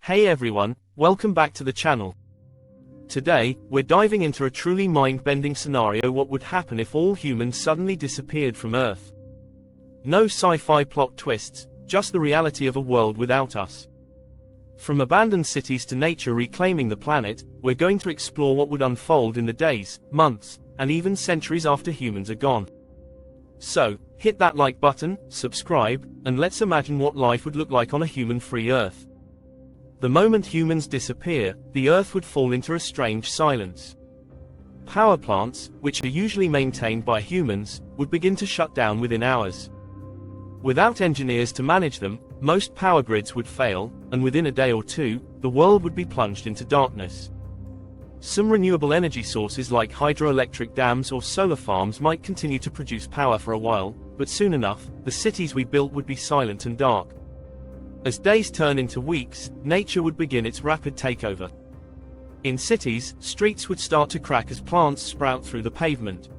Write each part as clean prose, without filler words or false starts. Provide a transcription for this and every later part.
Hey everyone, welcome back to the channel. Today, we're diving into a truly mind-bending scenario: what would happen if all humans suddenly disappeared from Earth. No sci-fi plot twists, just the reality of a world without us. From abandoned cities to nature reclaiming the planet, we're going to explore what would unfold in the days, months, and even centuries after humans are gone. So, hit that like button, subscribe, and let's imagine what life would look like on a human-free Earth. The moment humans disappear, the Earth would fall into a strange silence. Power plants, which are usually maintained by humans, would begin to shut down within hours. Without engineers to manage them, most power grids would fail, and within a day or two, the world would be plunged into darkness. Some renewable energy sources like hydroelectric dams or solar farms might continue to produce power for a while, but soon enough, the cities we built would be silent and dark. As days turn into weeks, nature would begin its rapid takeover. In cities, streets would start to crack as plants sprout through the pavement.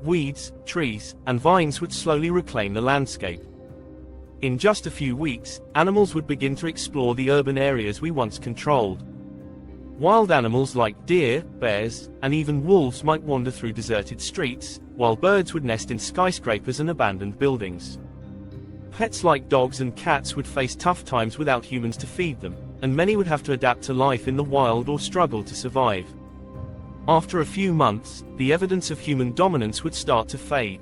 Weeds, trees, and vines would slowly reclaim the landscape. In just a few weeks, animals would begin to explore the urban areas we once controlled. Wild animals like deer, bears, and even wolves might wander through deserted streets, while birds would nest in skyscrapers and abandoned buildings. Pets like dogs and cats would face tough times without humans to feed them, and many would have to adapt to life in the wild or struggle to survive. After a few months, the evidence of human dominance would start to fade.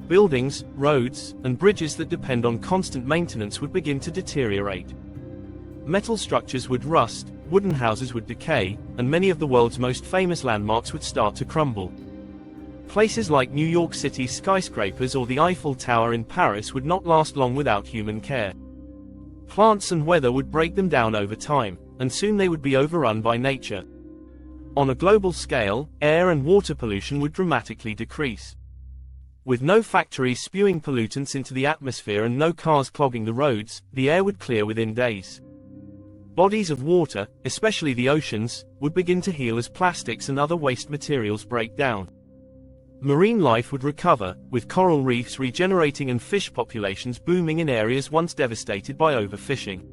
Buildings, roads, and bridges that depend on constant maintenance would begin to deteriorate. Metal structures would rust, wooden houses would decay, and many of the world's most famous landmarks would start to crumble. Places like New York City's skyscrapers or the Eiffel Tower in Paris would not last long without human care. Plants and weather would break them down over time, and soon they would be overrun by nature. On a global scale, air and water pollution would dramatically decrease. With no factories spewing pollutants into the atmosphere and no cars clogging the roads, the air would clear within days. Bodies of water, especially the oceans, would begin to heal as plastics and other waste materials break down. Marine life would recover, with coral reefs regenerating and fish populations booming in areas once devastated by overfishing.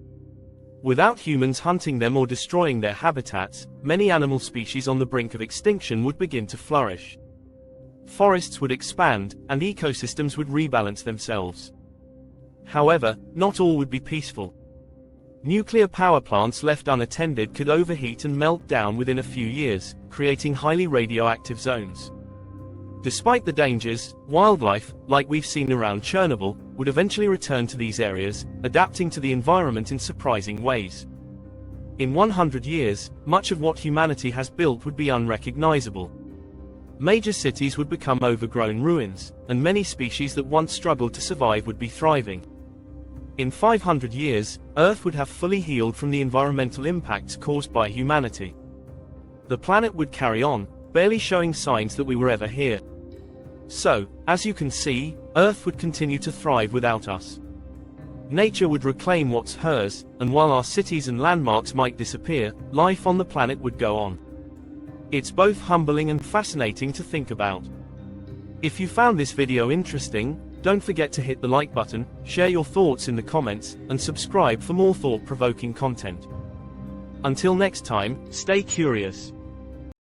Without humans hunting them or destroying their habitats, many animal species on the brink of extinction would begin to flourish. Forests would expand, and ecosystems would rebalance themselves. However, not all would be peaceful. Nuclear power plants left unattended could overheat and melt down within a few years, creating highly radioactive zones. Despite the dangers, wildlife, like we've seen around Chernobyl, would eventually return to these areas, adapting to the environment in surprising ways. In 100 years, much of what humanity has built would be unrecognizable. Major cities would become overgrown ruins, and many species that once struggled to survive would be thriving. In 500 years, Earth would have fully healed from the environmental impacts caused by humanity. The planet would carry on, barely showing signs that we were ever here. So, as you can see, Earth would continue to thrive without us. Nature would reclaim what's hers, and while our cities and landmarks might disappear, life on the planet would go on. It's both humbling and fascinating to think about. If you found this video interesting, don't forget to hit the like button, share your thoughts in the comments, and subscribe for more thought-provoking content. Until next time, stay curious.